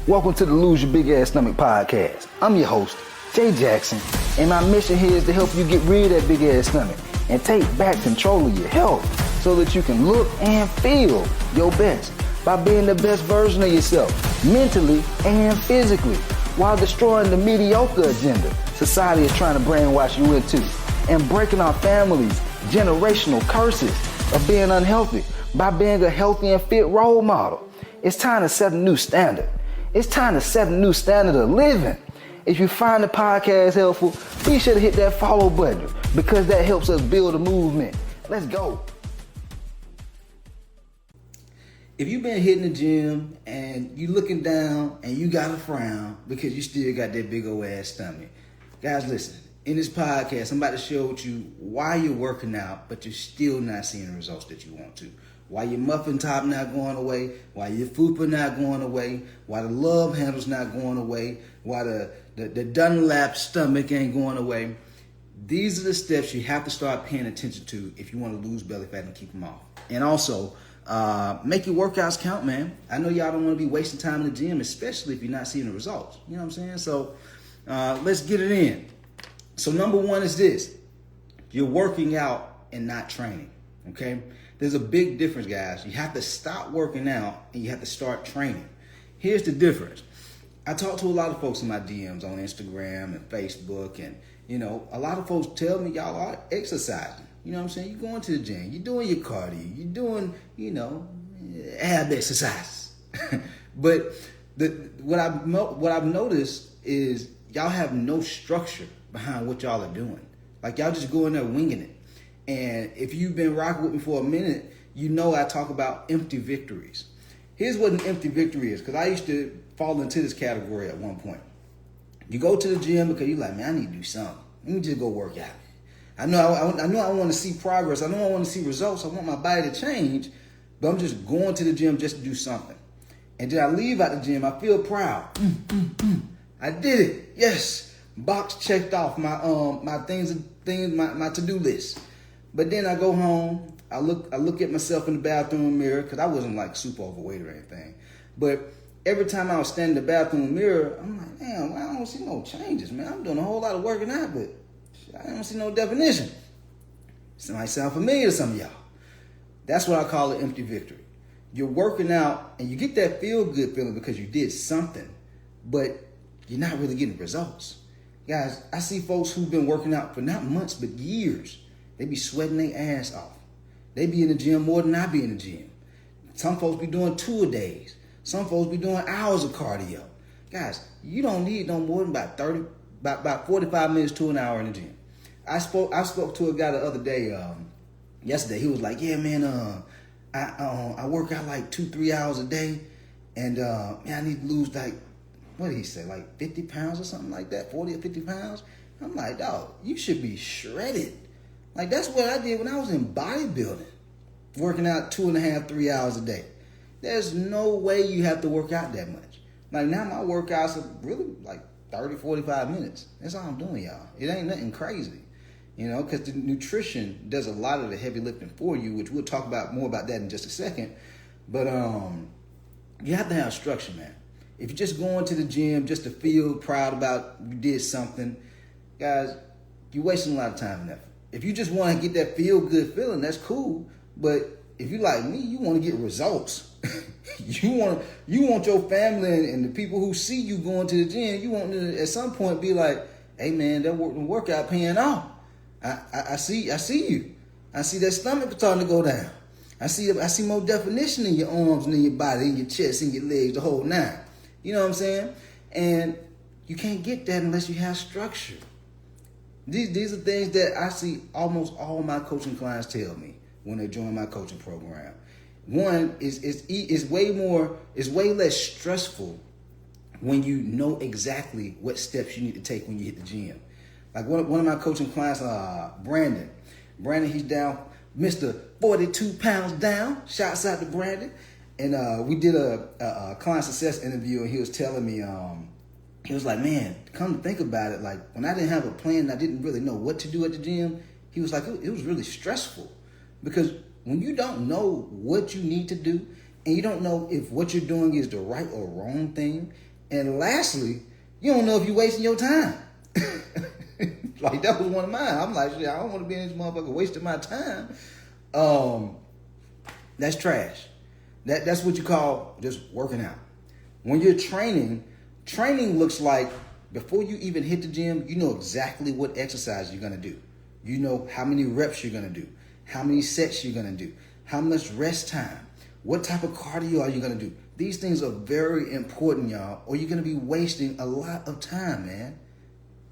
Welcome to the Lose Your Big Ass Stomach podcast. I'm your host, Jay Jackson, and my mission here is to help you get rid of that big ass stomach and take back control of your health so that you can look and feel your best by being the best version of yourself, mentally and physically, while destroying the mediocre agenda society is trying to brainwash you into, and breaking our families' generational curses of being unhealthy by being a healthy and fit role model. It's time to set a new standard. It's time to set a new standard of living. If you find the podcast helpful, be sure to hit that follow button because that helps us build a movement. Let's go. If you've been hitting the gym and you looking down and you got a frown because you still got that big old ass stomach, guys, listen. In this podcast, I'm about to show you why you're working out, but you're still not seeing the results that you want to. Why your muffin top not going away, why your fupa not going away, why the love handle's not going away, why the Dunlap stomach ain't going away. These are the steps you have to start paying attention to if you want to lose belly fat and keep them off. And also, make your workouts count, man. I know y'all don't want to be wasting time in the gym, especially if you're not seeing the results. You know what I'm saying? So let's get it in. So number one is this. You're working out and not training, okay? There's a big difference, guys. You have to stop working out and you have to start training. Here's the difference. I talk to a lot of folks in my DMs on Instagram and Facebook, and a lot of folks tell me y'all are exercising. You know what I'm saying? You're going to the gym, you're doing your cardio, you're doing, ab exercises. But what I've noticed is y'all have no structure behind what y'all are doing. Like y'all just go in there winging it. And if you've been rocking with me for a minute, I talk about empty victories. Here's what an empty victory is, because I used to fall into this category at one point. You go to the gym because you're like, man, I need to do something. Let me just go work out. I know I want to see progress. I know I want to see results. I want my body to change, but I'm just going to the gym just to do something. And then I leave out the gym. I feel proud. I did it. Yes. Box checked off my my to-do list. But then I go home, I look at myself in the bathroom mirror, because I wasn't like super overweight or anything. But every time I was standing in the bathroom mirror, I'm like, damn, I don't see no changes, man. I'm doing a whole lot of working out, but I don't see no definition. This might sound familiar to some of y'all. That's what I call an empty victory. You're working out and you get that feel-good feeling because you did something, but you're not really getting results. Guys, I see folks who've been working out for not months, but years. They be sweating their ass off. They be in the gym more than I be in the gym. Some folks be doing 2-a-days. Some folks be doing hours of cardio. Guys, you don't need no more than about 45 minutes to an hour in the gym. I spoke to a guy the other day, yesterday. He was like, yeah, man, I work out like 2-3 hours a day, and I need to lose like, what did he say, like 50 pounds or something like that, 40 or 50 pounds? I'm like, dog, you should be shredded. Like, that's what I did when I was in bodybuilding, working out 2.5-3 hours a day. There's no way you have to work out that much. Like, now my workouts are really like 30-45 minutes. That's all I'm doing, y'all. It ain't nothing crazy, because the nutrition does a lot of the heavy lifting for you, which we'll talk about more about that in just a second. But you have to have structure, man. If you're just going to the gym just to feel proud about you did something, guys, you're wasting a lot of time and effort. If you just want to get that feel-good feeling, that's cool. But if you like me, you want to get results. you want your family and the people who see you going to the gym, you want to at some point be like, hey man, that workout paying off. I see you. I see that stomach starting to go down. I see more definition in your arms and in your body, in your chest, in your legs, the whole nine. You know what I'm saying? And you can't get that unless you have structure. These are things that I see almost all my coaching clients tell me when they join my coaching program. One is way less stressful when you know exactly what steps you need to take when you hit the gym. Like one of my coaching clients, Brandon. Brandon, he's down, Mr. 42 pounds down. Shouts out to Brandon. And we did a client success interview, and he was telling me, he was like, man, come to think about it, like when I didn't have a plan and I didn't really know what to do at the gym, he was like, it was really stressful. Because when you don't know what you need to do and you don't know if what you're doing is the right or wrong thing, And lastly, you don't know if you're wasting your time. Like, that was one of mine. I'm like, shit, I don't want to be in this motherfucker wasting my time. That's trash. That's what you call just working out. When you're training looks like, before you even hit the gym, you know exactly what exercise you're going to do. You know how many reps you're going to do, how many sets you're going to do, how much rest time, what type of cardio are you going to do. These things are very important, y'all, or you're going to be wasting a lot of time, man.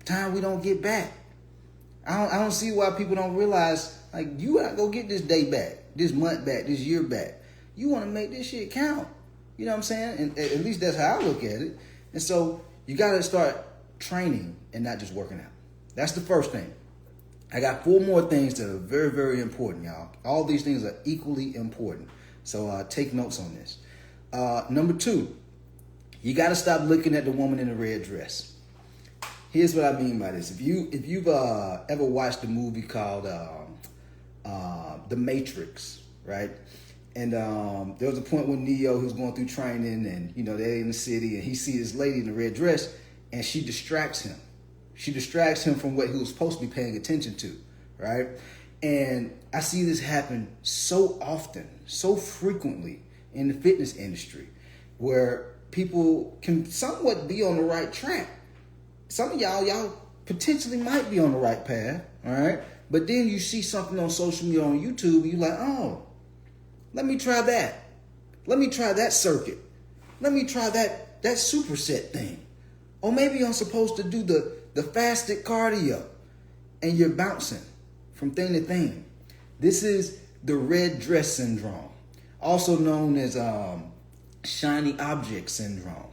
Time we don't get back. I don't see why people don't realize, like, you gotta go get this day back, this month back, this year back. You want to make this shit count. You know what I'm saying? And at least that's how I look at it. And so you got to start training and not just working out. That's the first thing. I got 4 more things that are very, very important, y'all. All these things are equally important. So take notes on this. Number 2, you got to stop looking at the woman in the red dress. Here's what I mean by this. If you've ever watched a movie called The Matrix, right? And there was a point when Neo, who's going through training, and they're in the city, and he sees this lady in the red dress, and she distracts him. She distracts him from what he was supposed to be paying attention to, right? And I see this happen so often, so frequently in the fitness industry, where people can somewhat be on the right track. Some of y'all potentially might be on the right path, all right? But then you see something on social media, on YouTube, and you're like, oh, let me try that. Let me try that circuit. Let me try that superset thing. Or maybe I'm supposed to do the fasted cardio, and you're bouncing from thing to thing. This is the red dress syndrome, also known as shiny object syndrome.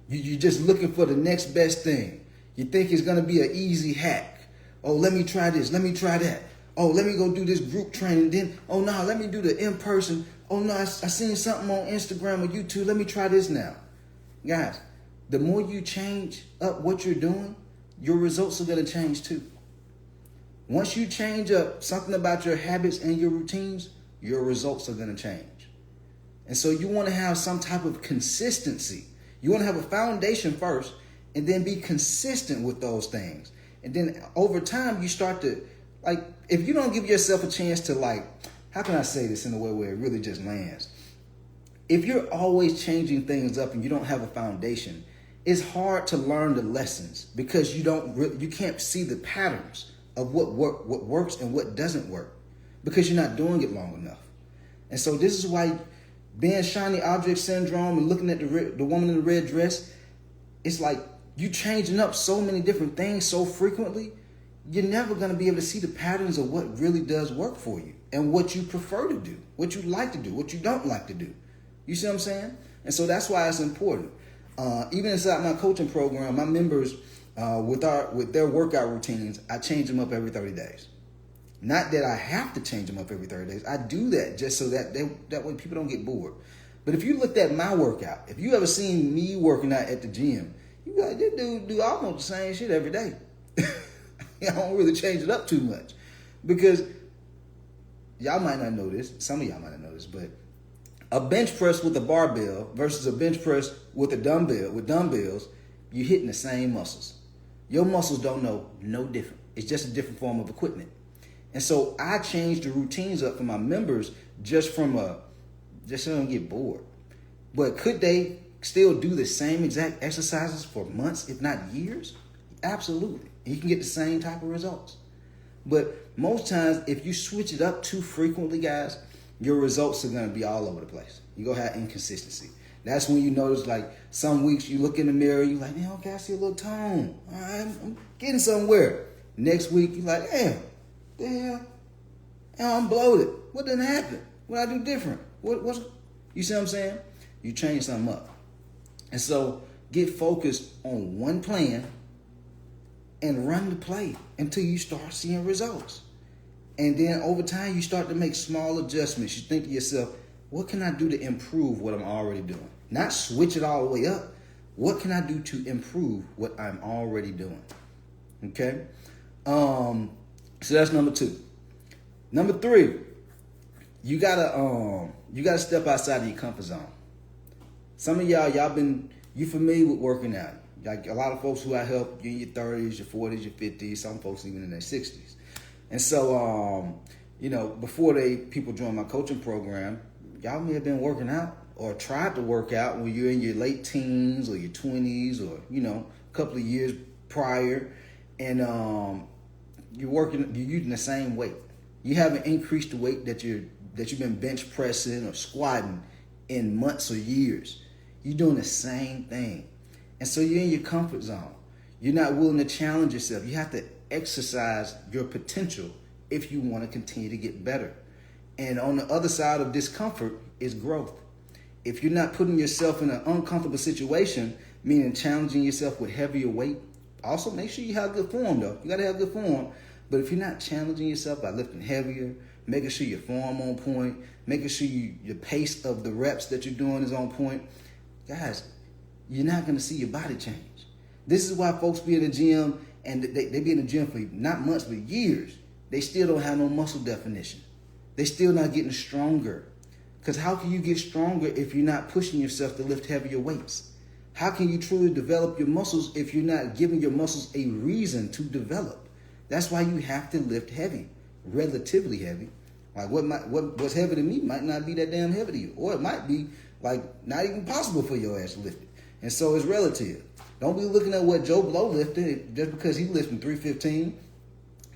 You're just looking for the next best thing. You think it's going to be an easy hack. Oh, let me try this. Let me try that. Oh, let me go do this group training. Then, oh, no, let me do the in-person. Oh, no, I seen something on Instagram or YouTube. Let me try this now. Guys, the more you change up what you're doing, your results are going to change too. Once you change up something about your habits and your routines, your results are going to change. And so you want to have some type of consistency. You want to have a foundation first, and then be consistent with those things. And then over time, you start to, like, if you don't give yourself a chance to, like, how can I say this in a way where it really just lands? If you're always changing things up and you don't have a foundation, it's hard to learn the lessons because you can't see the patterns of what works and what doesn't work because you're not doing it long enough. And so this is why being shiny object syndrome and looking at the woman in the red dress, it's like you changing up so many different things so frequently, you're never going to be able to see the patterns of what really does work for you and what you prefer to do, what you like to do, what you don't like to do. You see what I'm saying? And so that's why it's important. Even inside my coaching program, my members, with their workout routines, I change them up every 30 days. Not that I have to change them up every 30 days. I do that just so that way people don't get bored. But if you looked at my workout, if you ever seen me working out at the gym, you got this dude do almost the same shit every day. I don't really change it up too much because y'all might not know this. Some of y'all might not know this, but a bench press with a barbell versus a bench press with dumbbells, you're hitting the same muscles. Your muscles don't know no different. It's just a different form of equipment. And so I changed the routines up for my members just so they don't get bored. But could they still do the same exact exercises for months, if not years? Absolutely. You can get the same type of results. But most times, if you switch it up too frequently, guys, your results are going to be all over the place. You're going to have inconsistency. That's when you notice, like, some weeks you look in the mirror, you're like, man, okay, I see a little tone. All right, I'm getting somewhere. Next week, you're like, damn, the hell? I'm bloated. What didn't happen? What I do different? You see what I'm saying? You change something up. And so get focused on one plan and run the play until you start seeing results. And then over time, you start to make small adjustments. You think to yourself, what can I do to improve what I'm already doing? Not switch it all the way up. What can I do to improve what I'm already doing? Okay? So that's number 2. Number 3, you gotta step outside of your comfort zone. Some of y'all been You familiar with working out. Like a lot of folks who I help, you're in your 30s, your 40s, your 50s, some folks even in their 60s. And so, before people join my coaching program, y'all may have been working out or tried to work out when you're in your late teens or your 20s or, a couple of years prior. And you're using the same weight. You haven't increased the weight that you've been bench pressing or squatting in months or years. You're doing the same thing. And so you're in your comfort zone. You're not willing to challenge yourself. You have to exercise your potential if you want to continue to get better. And on the other side of discomfort is growth. If you're not putting yourself in an uncomfortable situation, meaning challenging yourself with heavier weight, also make sure you have good form though. You got to have good form. But if you're not challenging yourself by lifting heavier, making sure your form on point, making sure your pace of the reps that you're doing is on point, guys, you're not going to see your body change. This is why folks be in the gym and they be in the gym for not months but years. They still don't have no muscle definition. They still not getting stronger. Because how can you get stronger if you're not pushing yourself to lift heavier weights? How can you truly develop your muscles if you're not giving your muscles a reason to develop? That's why you have to lift heavy, relatively heavy. Like what's heavy to me might not be that damn heavy to you. Or it might be like not even possible for your ass to lift it. And so it's relative. Don't be looking at what Joe Blow lifted just because he's lifting 315.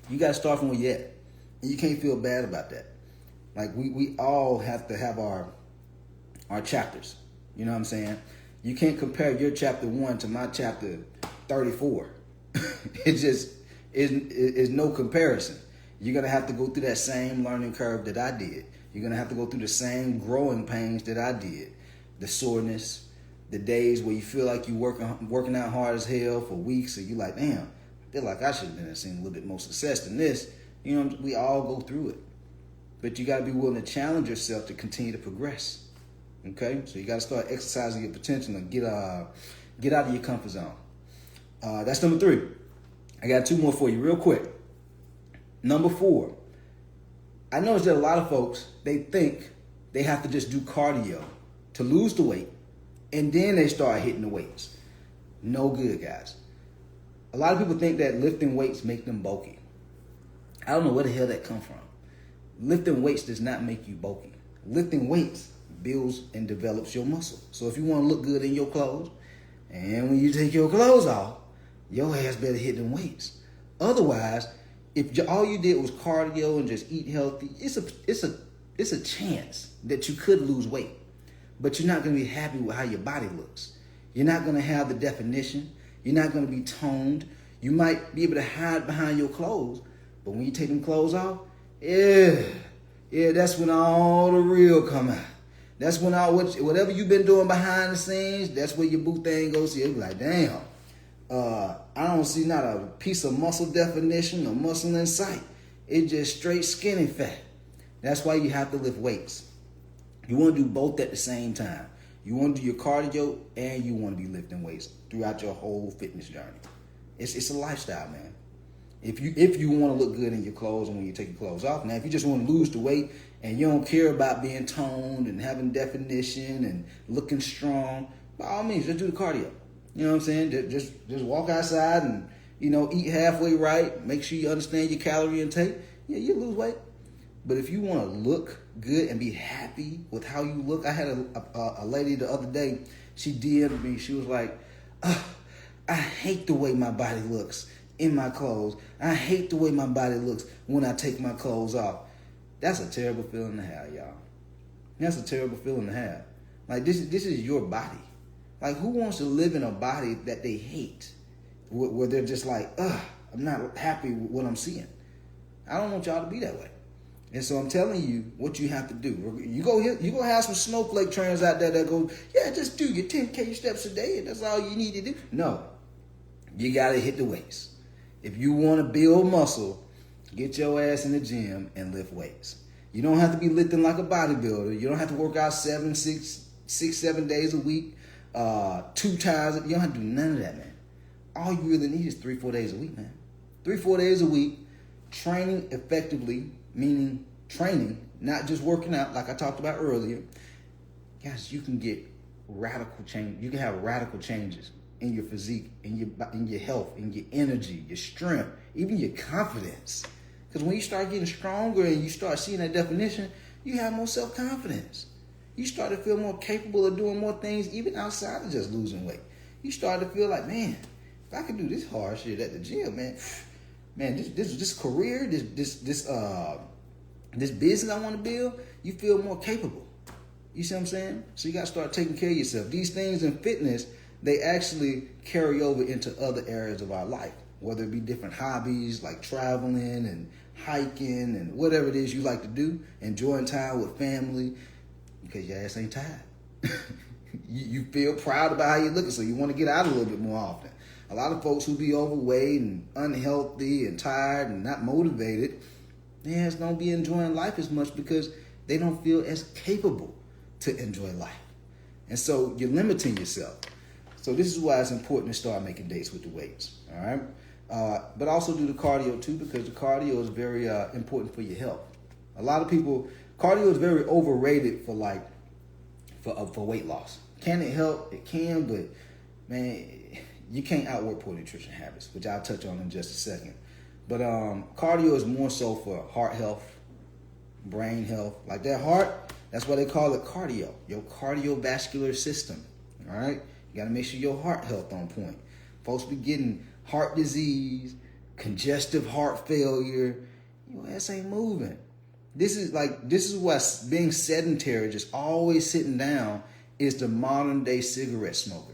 You got to start from where you're at. And you can't feel bad about that. Like we all have to have our chapters. You know what I'm saying? You can't compare your chapter 1 to my chapter 34. It just is no comparison. You're going to have to go through that same learning curve that I did. You're going to have to go through the same growing pains that I did. The soreness, the days where you feel like you're working out hard as hell for weeks and you're like, damn, I feel like I should have been seeing a little bit more success than this. We all go through it. But you got to be willing to challenge yourself to continue to progress. Okay? So you got to start exercising your potential and get out of your comfort zone. That's number 3. I got 2 more for you real quick. Number 4. I noticed that a lot of folks, they think they have to just do cardio to lose the weight, and then they start hitting the weights. No good, guys. A lot of people think that lifting weights make them bulky. I don't know where the hell that come from. Lifting weights does not make you bulky. Lifting weights builds and develops your muscle. So if you want to look good in your clothes, and when you take your clothes off, your ass better hit them weights. Otherwise, if all you did was cardio and just eat healthy, it's a chance that you could lose weight. But you're not going to be happy with how your body looks. You're not going to have the definition. You're not going to be toned. You might be able to hide behind your clothes, but when you take them clothes off, yeah, that's when all the real come out. That's when whatever you've been doing behind the scenes, that's where your boo thing goes. You'll be like, damn, I don't see not a piece of muscle definition or muscle in sight. It's just straight skinny fat. That's why you have to lift weights. You want to do both at the same time. You want to do your cardio and you want to be lifting weights throughout your whole fitness journey. It's a lifestyle, man. If you want to look good in your clothes and when you take your clothes off. Now, if you just want to lose the weight and you don't care about being toned and having definition and looking strong, by all means, just do the cardio. You know what I'm saying? Just walk outside and, eat halfway right. Make sure you understand your calorie intake. Yeah, you lose weight. But if you want to look good and be happy with how you look, I had a lady the other day. She DM'd me. She was like, I hate the way my body looks in my clothes. I hate the way my body looks when I take my clothes off. That's a terrible feeling to have, y'all. That's a terrible feeling to have. Like, this is your body. Like, who wants to live in a body that they hate? Where they're just like, I'm not happy with what I'm seeing. I don't want y'all to be that way. And so I'm telling you what you have to do. You go have some snowflake trainers out there that go, yeah, just do your 10K steps a day and that's all you need to do. No, you got to hit the weights. If you want to build muscle, get your ass in the gym and lift weights. You don't have to be lifting like a bodybuilder. You don't have to work out 7 days a week, 2 times. You don't have to do none of that, man. All you really need is 3-4 days a week, man. 3-4 days a week, training effectively, meaning training, not just working out like I talked about earlier. Guys, you can get radical change. You can have radical changes in your physique, in your health, in your energy, your strength, even your confidence. Because when you start getting stronger and you start seeing that definition, you have more self-confidence. You start to feel more capable of doing more things even outside of just losing weight. You start to feel like, man, if I could do this hard shit at the gym, man, this career, this business I want to build, you feel more capable. You see what I'm saying? So you got to start taking care of yourself. These things in fitness, they actually carry over into other areas of our life, whether it be different hobbies like traveling and hiking and whatever it is you like to do, enjoying time with family, because your ass ain't tired. you feel proud about how you're looking, so you want to get out a little bit more often. A lot of folks who be overweight and unhealthy and tired and not motivated, they just don't be enjoying life as much because they don't feel as capable to enjoy life. And so you're limiting yourself. So this is why it's important to start making dates with the weights, all right? But also do the cardio too, because the cardio is very important for your health. A lot of people, cardio is very overrated for weight loss. Can it help? It can, but man, you can't outwork poor nutrition habits, which I'll touch on in just a second. But cardio is more so for heart health, brain health. Like that heart, that's why they call it cardio, your cardiovascular system, all right? You got to make sure your heart health on point. Folks be getting heart disease, congestive heart failure. Your ass ain't moving. This is what being sedentary, just always sitting down, is the modern day cigarette smoker.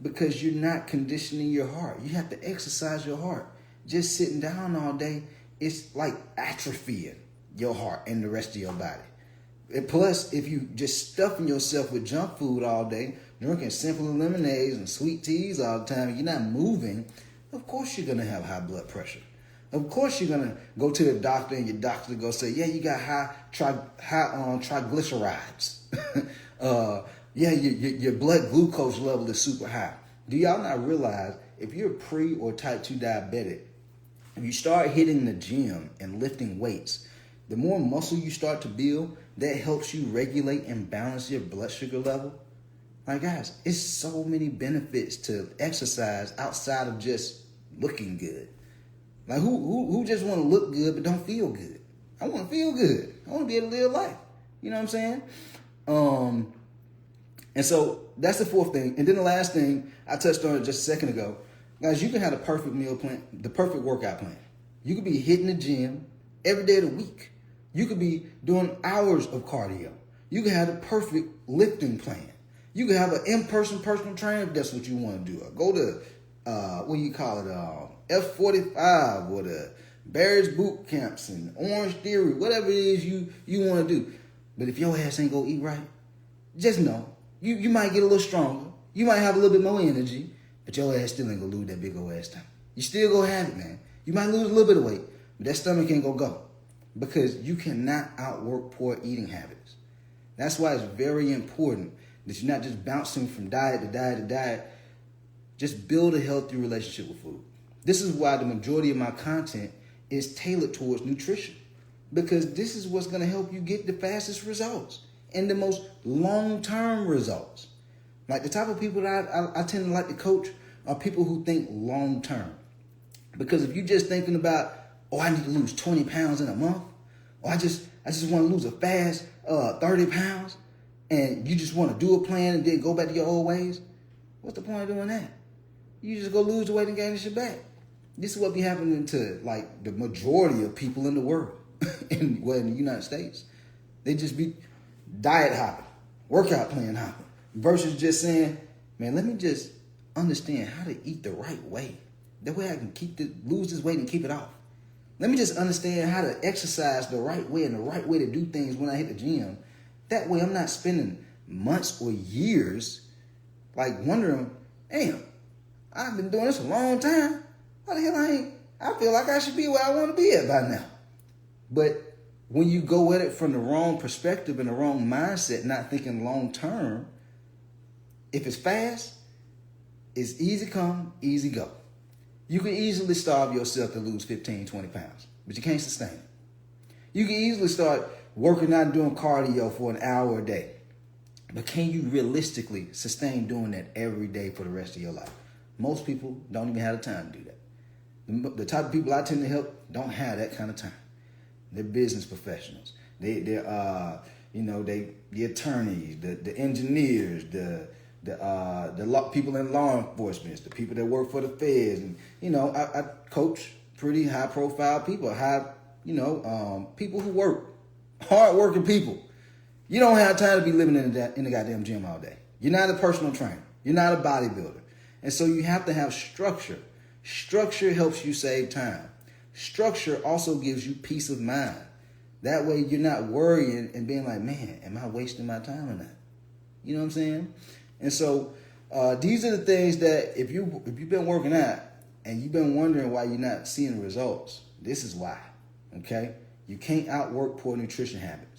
Because you're not conditioning your heart. You have to exercise your heart. Just sitting down all day, it's like atrophying your heart and the rest of your body. And plus, if you just stuffing yourself with junk food all day, drinking simple lemonades and sweet teas all the time, and you're not moving, of course you're going to have high blood pressure. Of course you're going to go to the doctor and your doctor go say, yeah, you got high triglycerides. Yeah, your blood glucose level is super high. Do y'all not realize if you're pre or type 2 diabetic, if you start hitting the gym and lifting weights, the more muscle you start to build, that helps you regulate and balance your blood sugar level. Like guys, it's so many benefits to exercise outside of just looking good. Like who just want to look good but don't feel good? I want to feel good. I want to be able to live life. You know what I'm saying? And so that's the fourth thing. And then the last thing, I touched on it just a second ago. Guys, you can have the perfect meal plan, the perfect workout plan. You could be hitting the gym every day of the week. You could be doing hours of cardio. You could have the perfect lifting plan. You could have an in-person personal trainer if that's what you want to do. Or go to, F45 or the Barry's boot camps and Orange Theory, whatever it is you want to do. But if your ass ain't gonna eat right, just know, you might get a little stronger. You might have a little bit more energy, but your ass still ain't gonna lose that big old ass stomach. You still gonna have it, man. You might lose a little bit of weight, but that stomach ain't gonna go. Because you cannot outwork poor eating habits. That's why it's very important that you're not just bouncing from diet to diet to diet. Just build a healthy relationship with food. This is why the majority of my content is tailored towards nutrition. Because this is what's going to help you get the fastest results and the most long-term results. Like the type of people that I tend to like to coach are people who think long-term. Because if you're just thinking about, oh, I need to lose 20 pounds in a month, or I just want to lose a fast 30 pounds, and you just want to do a plan and then go back to your old ways, what's the point of doing that? You just go lose the weight and gain the shit back. This is what be happening to like the majority of people in the world, in the United States. They just be diet hopping, workout plan hopping, versus just saying, man, let me just understand how to eat the right way. That way I can lose this weight and keep it off. Let me just understand how to exercise the right way and the right way to do things when I hit the gym. That way I'm not spending months or years like wondering, damn, I've been doing this a long time. Why the hell I feel like I should be where I want to be at by now. But when you go at it from the wrong perspective and the wrong mindset, not thinking long term, if it's fast, it's easy come, easy go. You can easily starve yourself to lose 15, 20 pounds, but you can't sustain it. You can easily start working out and doing cardio for an hour a day. But can you realistically sustain doing that every day for the rest of your life? Most people don't even have the time to do that. The type of people I tend to help don't have that kind of time. They're business professionals. They're the attorneys, the engineers, the people in law enforcement, the people that work for the feds, and I coach pretty high profile people, people who work, hard working people. You don't have time to be living in the goddamn gym all day. You're not a personal trainer. You're not a bodybuilder. And so you have to have structure. Structure helps you save time. Structure also gives you peace of mind. That way you're not worrying and being like, man, am I wasting my time or not? You know what I'm saying? And so these are the things that if you've been working out and you've been wondering why you're not seeing results, this is why, okay? You can't outwork poor nutrition habits.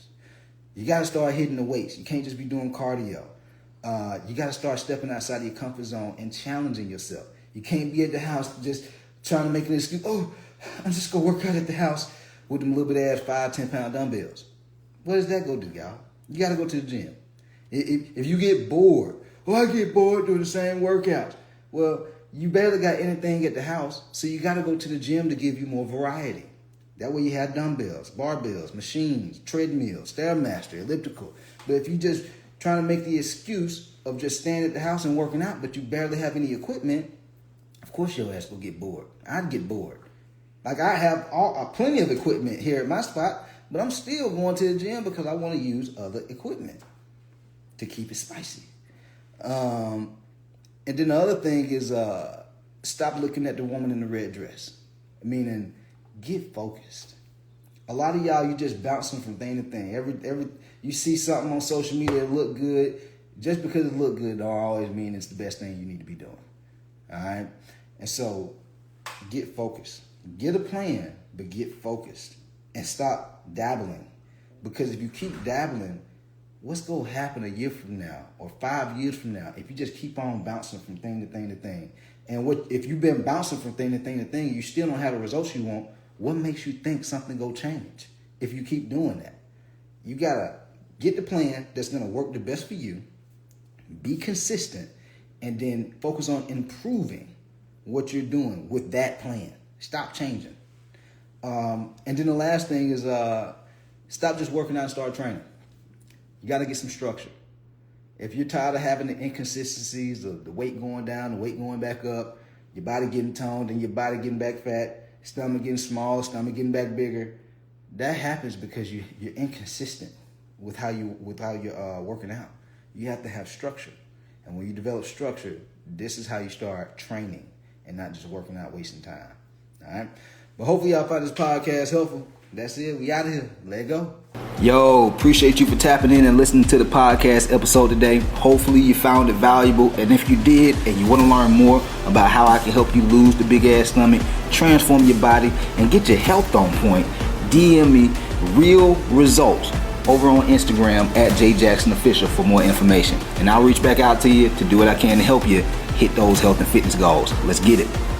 You got to start hitting the weights. You can't just be doing cardio. You got to start stepping outside of your comfort zone and challenging yourself. You can't be at the house just trying to make an excuse. Oh, I'm just going to work out at the house with them little bit ass 5-10 pound dumbbells. What does that go do, y'all? You got to go to the gym. If you get bored, I get bored doing the same workouts. Well, you barely got anything at the house, so you got to go to the gym to give you more variety. That way you have dumbbells, barbells, machines, treadmills, Stairmaster, elliptical. But if you just trying to make the excuse of just staying at the house and working out, but you barely have any equipment, of course your ass will get bored. I'd get bored. Like I have plenty of equipment here at my spot, but I'm still going to the gym because I want to use other equipment to keep it spicy. And then the other thing is stop looking at the woman in the red dress. Meaning, get focused. A lot of y'all, you just bouncing from thing to thing. Every you see something on social media that look good, just because it look good don't always mean it's the best thing you need to be doing. All right? And so get focused. Get a plan, but get focused and stop dabbling. Because if you keep dabbling, what's going to happen a year from now or 5 years from now if you just keep on bouncing from thing to thing to thing? And if you've been bouncing from thing to thing to thing, you still don't have the results you want, what makes you think something go change if you keep doing that? You got to get the plan that's going to work the best for you, be consistent, and then focus on improving what you're doing with that plan. Stop changing. And then the last thing is stop just working out and start training. You got to get some structure. If you're tired of having the inconsistencies of the weight going down, the weight going back up, your body getting toned and your body getting back fat, stomach getting small, stomach getting back bigger, that happens because you're inconsistent with how you're working out. You have to have structure. And when you develop structure, this is how you start training and not just working out, wasting time. All right? But hopefully y'all find this podcast helpful. That's it. We out of here. Let go. Yo, appreciate you for tapping in and listening to the podcast episode today. Hopefully you found it valuable. And if you did and you want to learn more about how I can help you lose the big ass stomach, transform your body, and get your health on point, DM me real results over on Instagram at JJacksonOfficial for more information. And I'll reach back out to you to do what I can to help you hit those health and fitness goals. Let's get it.